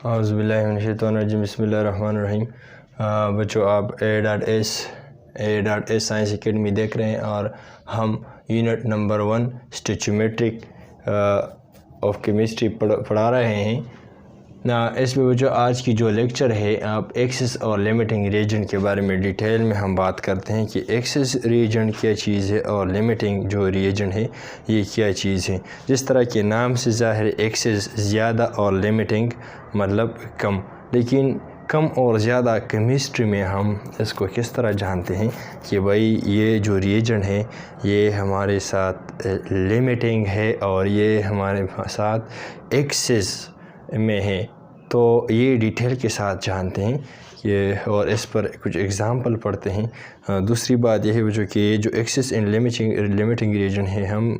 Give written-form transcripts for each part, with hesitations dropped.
औज़ुबिल्लाहिमिनश्शैतानिर्रजीम बिस्मिल्लाहिर्रहमानिर्रहीम। बच्चों, आप A.S साइंस एकेडमी देख रहे हैं और हम यूनिट नंबर 1 स्टोइचियोमेट्रिक ऑफ केमिस्ट्री पढ़ा रहे हैं ना। इसमें बच्चों आज की जो लेक्चर है आप एक्सिस और लिमिटिंग रिएजेंट के बारे में डिटेल में हम बात करते हैं कि एक्सिस रिएजेंट क्या चीज़ है और लिमिटिंग जो रिएजेंट है ये क्या चीज़ है। जिस तरह के नाम से ज़ाहिर एक्सिस ज़्यादा और लिमिटिंग मतलब कम, लेकिन कम और ज़्यादा केमिस्ट्री में हम इसको किस तरह जानते हैं कि भाई ये जो रिएजेंट है ये हमारे साथ लिमिटिंग है और ये हमारे साथ एक्सिस में है, तो ये डिटेल के साथ जानते हैं ये और इस पर कुछ एग्ज़ाम्पल पढ़ते हैं। दूसरी बात यह है बच्चों कि जो एक्सिस एंड लिमिटिंग रिएजेंट है हम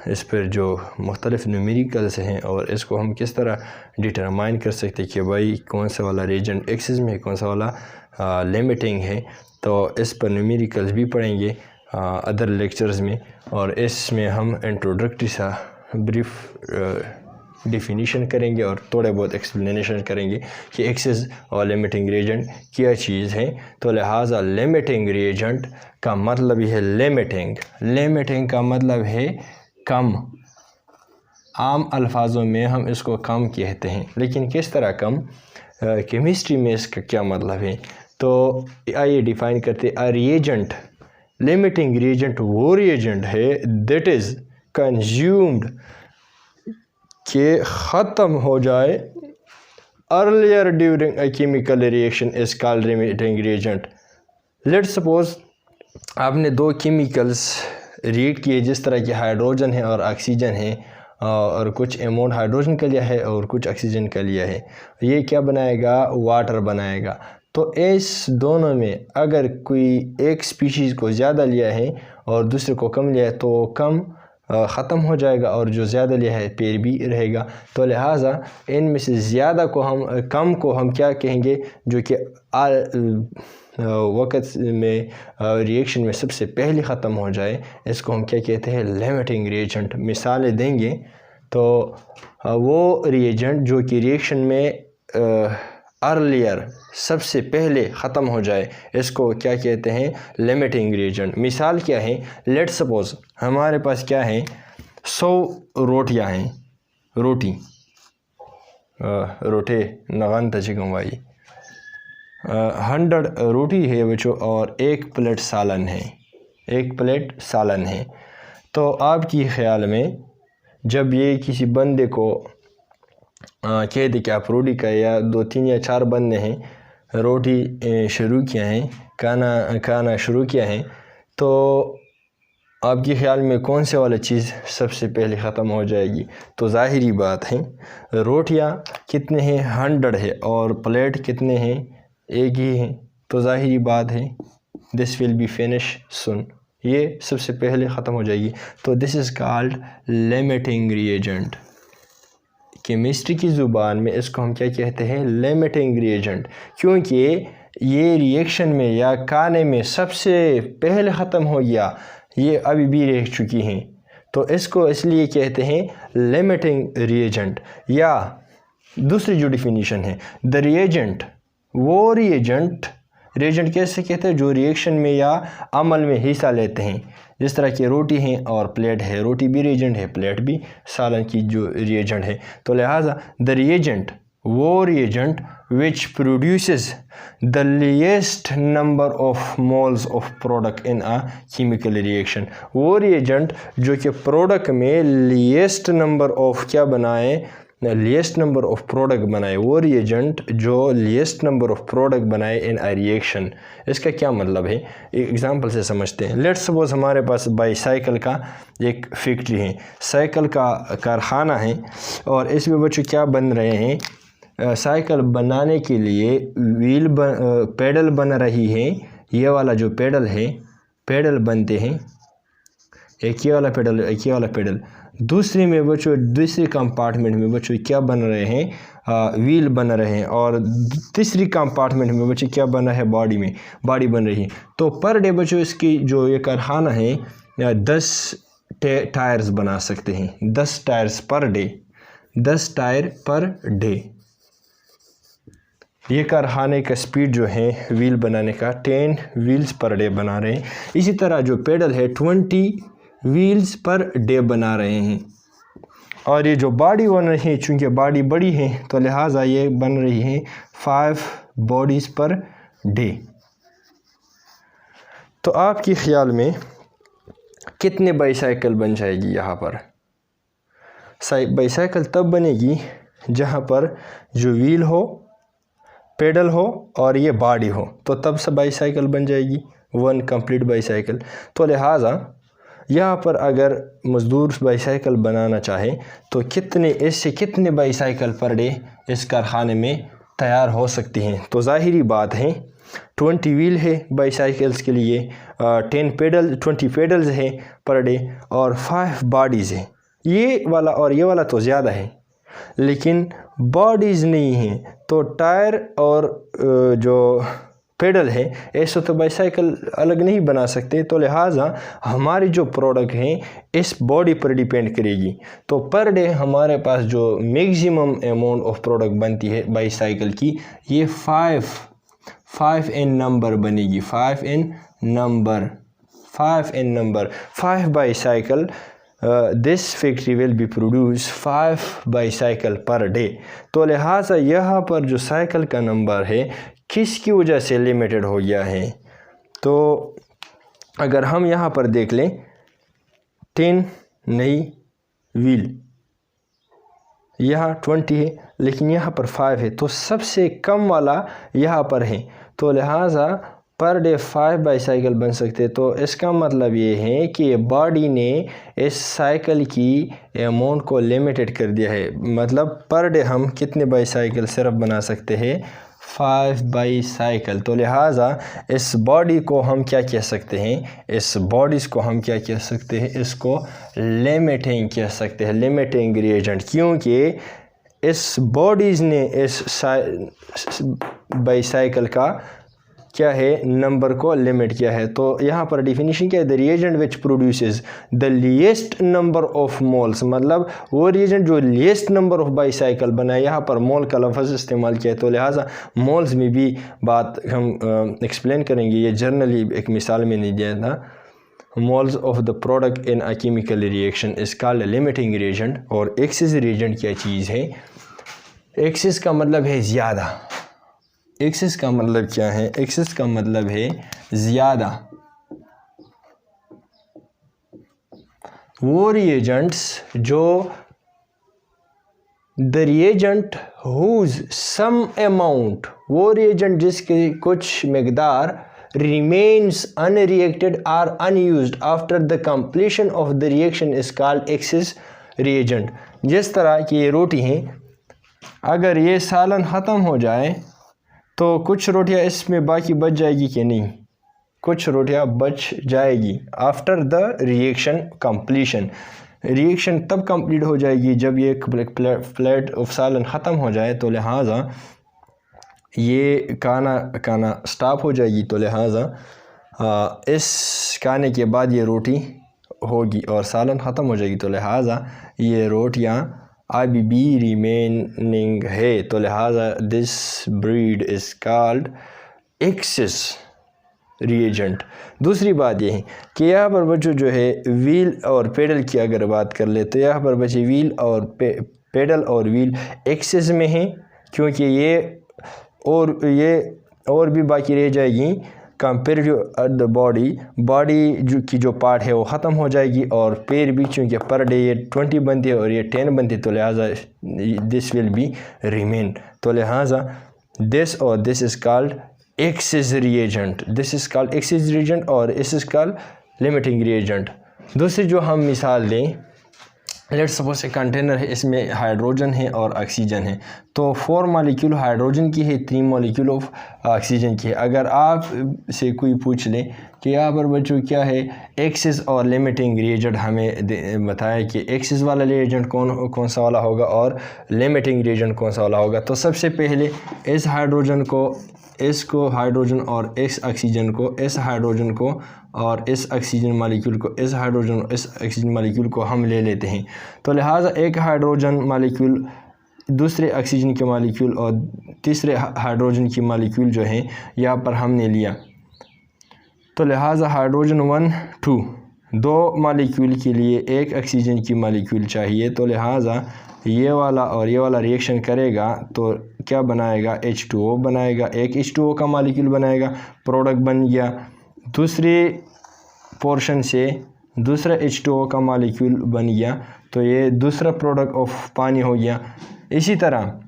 इस पर जो मुख्तलिफ न्यूमेरिकल्स हैं और इसको हम किस तरह डिटरमाइन कर सकते हैं कि भाई कौन सा वाला रिएजेंट एक्सिस में है, कौन सा वाला लिमिटिंग है। तो इस पर न्यूमेरिकल्स भी पढ़ेंगे अदर लेक्चर्स में, और इसमें हम इंट्रोडक्टरी सा ब्रीफ डिफिनीशन करेंगे और थोड़े बहुत एक्सप्लेनेशन करेंगे कि एक्सिस और लिमिटिंग रिएजेंट क्या चीज़ है। तो लिहाजा लिमिटिंग रिएजेंट का मतलब ही है लिमिटिंग का मतलब है कम। आम अल्फाजों में हम इसको कम कहते हैं, लेकिन किस तरह कम, केमिस्ट्री में इसका क्या मतलब है। तो आइए डिफ़ाइन करते हैं। रिएजेंट, लिमिटिंग रिएजेंट वो रिएजेंट है दैट इज़ कंज्यूम्ड कि ख़त्म हो जाए earlier during a chemical reaction is called limiting reagent. Let's suppose आपने दो केमिकल्स रिएक्ट किए, जिस तरह के हाइड्रोजन है और ऑक्सीजन है, और कुछ अमाउंट हाइड्रोजन का लिया है और कुछ ऑक्सीजन का लिया है। ये क्या बनाएगा, वाटर बनाएगा। तो इस दोनों में अगर कोई एक स्पीशीज़ को ज़्यादा लिया है और दूसरे को कम लिया है तो कम ख़त्म हो जाएगा और जो ज़्यादा लिया है पेड़ भी रहेगा। तो लिहाजा इनमें से ज़्यादा को हम कम को हम क्या कहेंगे, जो कि वक़्त में रिएक्शन में सबसे पहले ख़त्म हो जाए, इसको हम क्या कहते हैं, लिमिटिंग रिएजेंट। मिसालें देंगे तो वो रिएजेंट जो कि रिएक्शन में अर्लियर सबसे पहले ख़त्म हो जाए, इसको क्या कहते हैं, लिमिटिंग रिएजेंट। मिसाल क्या है, लेट्स सपोज हमारे पास क्या है, 100 रोटियां हैं, रोटे नगन तजिगम वाई 100 रोटी है बच्चों और एक प्लेट सालन है। तो आपकी ख्याल में जब ये किसी बंदे को कह दे कि आप रोटी का, या 2, 3 या 4 बंदे हैं रोटी शुरू किया है, खाना शुरू किया है, तो आपके ख्याल में कौन से वाला चीज़ सबसे पहले ख़त्म हो जाएगी। तो ज़ाहिरी बात है रोटियां कितने हैं, 100 है, और प्लेट कितने हैं, एक ही हैं। तो ज़ाहिरी बात है दिस विल बी फिनिश सुन, ये सबसे पहले ख़त्म हो जाएगी। तो this is called limiting reagent. Chemistry की ज़ुबान में इसको हम क्या कहते हैं, लिमिटिंग रिएजेंट, क्योंकि ये रिएक्शन में या खाने में सबसे पहले ख़त्म हो गया, ये अभी भी रह चुकी हैं, तो इसको इसलिए कहते हैं लिमिटिंग रिएजेंट। या दूसरी जो डिफिनीशन है, द रिएजेंट, वो रिएजेंट कैसे कहते हैं, जो रिएक्शन में या अमल में हिस्सा लेते हैं। जिस तरह की रोटी है और प्लेट है, रोटी भी रिएजेंट है, प्लेट भी सालन की जो रिएजेंट है। तो लिहाजा द रिएजेंट, वो reagent which produces the least number of moles of product in a chemical reaction, वो रिएजेंट जो कि प्रोडक्ट में लीस्ट नंबर ऑफ क्या बनाए, लीस्ट नंबर ऑफ प्रोडक्ट बनाए, वो रिएजेंट जो लीस्ट नंबर ऑफ प्रोडक्ट बनाए इन अ रिएक्शन। इसका क्या मतलब है, एक एग्जांपल से समझते हैं। लेट्स सपोज हमारे पास बाईसाइकिल का एक फैक्ट्री है, साइकिल का कारखाना है, और इसमें बच्चों क्या बन रहे हैं, साइकिल बनाने के लिए पैडल बन रही है। ये वाला जो पैडल बनते हैं, एक ये वाला पैडल। दूसरे में बच्चों, दूसरे कंपार्टमेंट में बच्चों क्या बन रहे हैं, व्हील बन रहे हैं, और तीसरी कंपार्टमेंट में बच्चों क्या बन रहा है, बॉडी बन रही है। तो पर डे बच्चों इसकी जो ये कारखाना है 10 टायर्स बना सकते हैं, 10 tyres per day, 10 tyre per day. ये कारखाने का स्पीड जो है व्हील बनाने का 10 व्हील्स पर डे बना रहे हैं। इसी तरह जो पेडल है 20 व्हील्स पर डे बना रहे हैं। और ये जो बॉडी बन रही है, चूँकि बॉडी बड़ी है तो लिहाजा ये बन रही है 5 बॉडीज़ पर डे। तो आपके ख़्याल में कितने बाईसाइकिल बन जाएगी यहाँ पर? बाईसाइकिल तब बनेगी जहाँ पर जो व्हील हो, पेडल हो और ये बॉडी हो, तो तब से बाईसाइकिल बन जाएगी, 1 कंप्लीट बाईसाइकिल। तो लिहाजा यहाँ पर अगर मज़दूर बाईसाइकिल बनाना चाहे तो कितने बाईसाइकिल पर डे इस कारखाने में तैयार हो सकती हैं? तो ज़ाहिरी बात है 20 व्हील है बाईसाइकिल्स के लिए, 20 पेडल्स है पर डे और 5 बॉडीज़ हैं। ये वाला और ये वाला तो ज़्यादा है, लेकिन बॉडीज़ नहीं हैं। तो टायर और जो पेडल है ऐसे तो बाईसाइकिल अलग नहीं बना सकते। तो लिहाजा हमारी जो प्रोडक्ट है इस बॉडी पर डिपेंड करेगी। तो पर डे हमारे पास जो मैक्सिमम अमाउंट ऑफ प्रोडक्ट बनती है बाईसाइकिल की, ये 5 इन नंबर बनेगी। 5 in number 5 bicycle. This factory will be produce 5 bicycle per day. तो लिहाजा यहाँ पर जो साइकिल का नंबर है किसकी वजह से लिमिटेड हो गया है? तो अगर हम यहाँ पर देख लें 10 नई व्हील, यहाँ 20 है लेकिन यहाँ पर 5 है, तो सबसे कम वाला यहाँ पर है। तो लिहाजा पर डे 5 बाईसाइकिल बन सकते। तो इसका मतलब ये है कि बॉडी ने इस साइकिल की अमाउंट को लिमिटेड कर दिया है। मतलब पर डे हम कितने बाईसाइकिल सिर्फ बना सकते हैं? 5 बाईसाइकिल। तो लिहाजा इस बॉडी को हम क्या कह सकते हैं? इस बॉडीज़ को हम क्या कह सकते हैं? इसको लिमिटिंग कह सकते हैं, लिमिटिंग रिएजेंट, क्योंकि इस बॉडीज़ ने इस बाईसाइकिल का क्या है, नंबर को लिमिट किया है। तो यहाँ पर डिफिनीशन क्या है? The reagent which produces the least number of moles, मतलब वो रिएजेंट जो लीस्ट नंबर ऑफ बाईसाइकिल बनाए। यहाँ पर मोल का लफ्ज़ इस्तेमाल किया है, तो लिहाजा मोल्स में भी बात हम एक्सप्लेन करेंगे। ये जर्नली एक मिसाल में नहीं दिया था। Moles of the product in a chemical reaction इस कॉल्ड लिमिटिंग रिएजेंट। और एक्सेस रिएजेंट क्या चीज़ है? एक्सेस का मतलब है ज़्यादा। एक्सेस का मतलब क्या है? एक्सेस का मतलब है ज़्यादा। वो रिएजेंट्स जो the reagent whose some amount, वो रिएजेंट जिसकी कुछ मकदार remains unreacted or unused after the completion of the reaction is called excess reagent। जिस तरह की ये रोटी हैं, अगर ये सालन ख़त्म हो जाए तो कुछ रोटियां इसमें बाकी बच जाएगी कि नहीं? कुछ रोटियां बच जाएगी after the reaction completion. Reaction तब कंप्लीट हो जाएगी जब ये प्लेट ऑफ सालन ख़त्म हो जाए। तो लिहाजा ये खाना स्टॉप हो जाएगी। तो लिहाजा इस खाने के बाद ये रोटी होगी और सालन ख़त्म हो जाएगी। तो लिहाजा ये रोटियां अभी भी रिमेनिंग है। तो लिहाजा this breed is called excess reagent. दूसरी बात ये है कि यहाँ पर बच्चों जो है व्हील और पेडल की अगर बात कर ले तो यहाँ पर बच्चे व्हील और पेडल और व्हील एक्सेस में हैं, क्योंकि ये और भी बाकी रह जाएगी कंपेयर टू द बॉडी की जो पार्ट है वो ख़त्म हो जाएगी। और पैर भी चूँकि पर डे ये 20 बनती है और ये 10 बनती है, तो लिहाजा दिस विल बी रिमेन। तो लिहाजा this is called excess reagent. This is called excess reagent और this is called limiting reagent. दूसरी जो हम मिसाल दें, लेट्स सपोज ए कंटेनर है, इसमें हाइड्रोजन है और ऑक्सीजन है। तो 4 मॉलिक्यूल हाइड्रोजन की है, 3 मॉलिक्यूल ऑफ ऑक्सीजन की है। अगर आप से कोई पूछ ले कि यहाँ पर बच्चों क्या है एक्सेस और लिमिटिंग रिएजेंट, हमें बताया कि एक्सेस वाला रिएजेंट कौन सा वाला होगा और लिमिटिंग रिएजेंट कौन सा वाला होगा। तो सबसे पहले इस हाइड्रोजन को, इसको हाइड्रोजन और इस ऑक्सीजन को, इस हाइड्रोजन को और इस ऑक्सीजन मॉलिक्यूल को, इस हाइड्रोजन और इस ऑक्सीजन मॉलिक्यूल को हम ले लेते हैं। तो लिहाजा एक हाइड्रोजन मॉलिक्यूल दूसरे ऑक्सीजन के मालिक्यूल और तीसरे हाइड्रोजन की मालिक्यूल जो हैं यहाँ पर हमने लिया, तो लिहाजा हाइड्रोजन 1 2 दो मालिक्यूल के लिए एक ऑक्सीजन की मालिक्यूल चाहिए, तो लिहाजा ये वाला और ये वाला रिएक्शन करेगा तो क्या बनाएगा, H2O बनाएगा, एक H2O का मालिक्यूल बनाएगा, प्रोडक्ट बन गया। दूसरी पोर्शन से दूसरा H2O का मालिक्यूल बन गया, तो ये दूसरा प्रोडक्ट ऑफ पानी हो गया। इसी तरह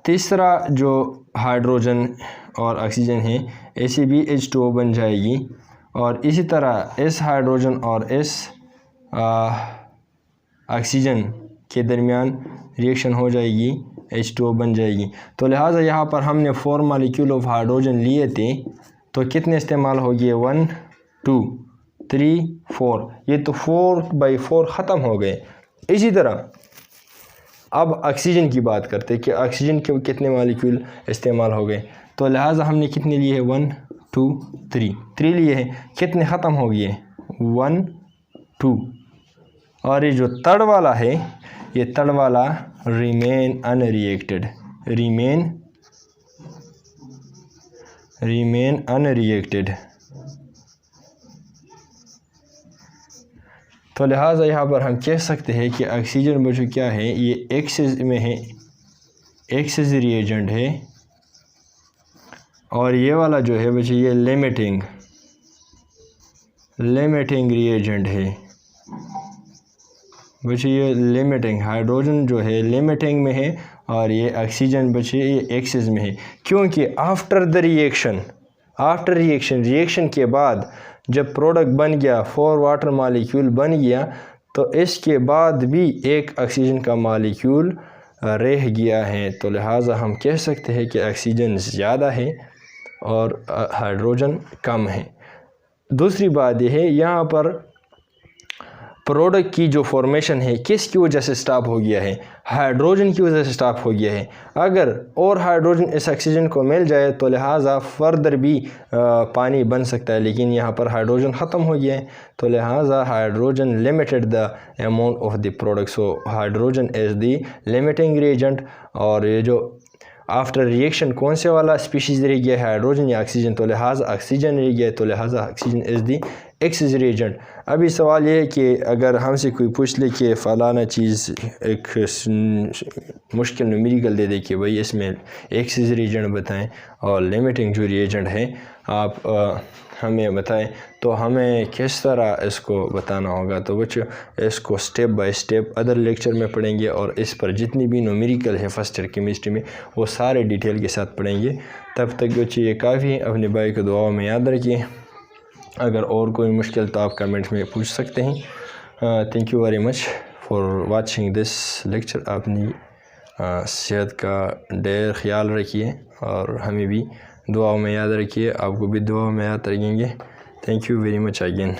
तीसरा जो हाइड्रोजन और ऑक्सीजन है ऐसे भी H2O बन जाएगी, और इसी तरह इस हाइड्रोजन और इस ऑक्सीजन के दरमियान रिएक्शन हो जाएगी, H2O बन जाएगी। तो लिहाजा यहाँ पर हमने 4 मालिक्यूल ऑफ हाइड्रोजन लिए थे, तो कितने इस्तेमाल हो गए, 1 2 3 4, ये तो 4/4 ख़त्म हो गए। इसी तरह अब ऑक्सीजन की बात करते हैं कि ऑक्सीजन के कितने मालिक्यूल इस्तेमाल हो गए, तो लिहाजा हमने कितने लिए हैं, 1 2 3 लिए हैं, कितने ख़त्म हो गए, 1 2, और ये जो थर्ड वाला है, ये थर्ड वाला रिमेन अनरिएक्टेड, रिमेन अनरिएक्टेड। तो लिहाजा यहाँ पर हम कह सकते हैं कि ऑक्सीजन बच्चों क्या है, ये एक्सिस में है, एक्सिस रिएजेंट है, और ये वाला जो है बच्चों ये लिमिटिंग रिएजेंट है। बच्चों ये लिमिटिंग, हाइड्रोजन जो है लिमिटिंग में है और ये ऑक्सीजन बच्चे ये एक्सिस में है, क्योंकि आफ्टर द रिएक्शन के बाद जब प्रोडक्ट बन गया, 4 वाटर मालिक्यूल बन गया, तो इसके बाद भी एक ऑक्सीजन का मालिक्यूल रह गया है, तो लिहाजा हम कह सकते हैं कि ऑक्सीजन ज़्यादा है और हाइड्रोजन कम है। दूसरी बात यह है, यहाँ पर प्रोडक्ट की जो फॉर्मेशन है किसकी वजह से स्टॉप हो गया है, हाइड्रोजन की वजह से स्टॉप हो गया है। अगर और हाइड्रोजन इस ऑक्सीजन को मिल जाए तो लिहाजा फर्दर भी पानी बन सकता है, लेकिन यहाँ पर हाइड्रोजन ख़त्म हो गया है, तो लिहाजा hydrogen limited the amount of the product, so hydrogen is the limiting reagent. और ये जो आफ्टर रिएक्शन कौन से वाला स्पीशीज़ रह गया है, हाइड्रोजन या ऑक्सीजन, तो लिहाजा ऑक्सीजन रह गया, तो लिहाजा oxygen is the axis reagent. अभी सवाल ये है कि अगर हमसे कोई पूछ ले कि फ़लाना चीज़ एक मुश्किल न्यूमेरिकल दे दे कि भाई इसमें एक्सिस रिएजेंट बताएं और लिमिटिंग जो रिएजेंट है आप हमें बताएं, तो हमें किस तरह इसको बताना होगा। तो बच्चों इसको step by step other lecture में पढ़ेंगे, और इस पर जितनी भी न्यूमेरिकल है फर्स्ट ईयर केमिस्ट्री में वो सारे डिटेल के साथ पढ़ेंगे। तब तक बच्चे ये काफ़ी अपने भाई को दुआओं में याद रखिए। अगर और कोई मुश्किल तो आप कमेंट्स में पूछ सकते हैं। Thank you very much for watching this lecture. अपनी सेहत का ढेर ख्याल रखिए और हमें भी दुआओं में याद रखिए, आपको भी दुआओं में याद रखेंगे। Thank you very much again.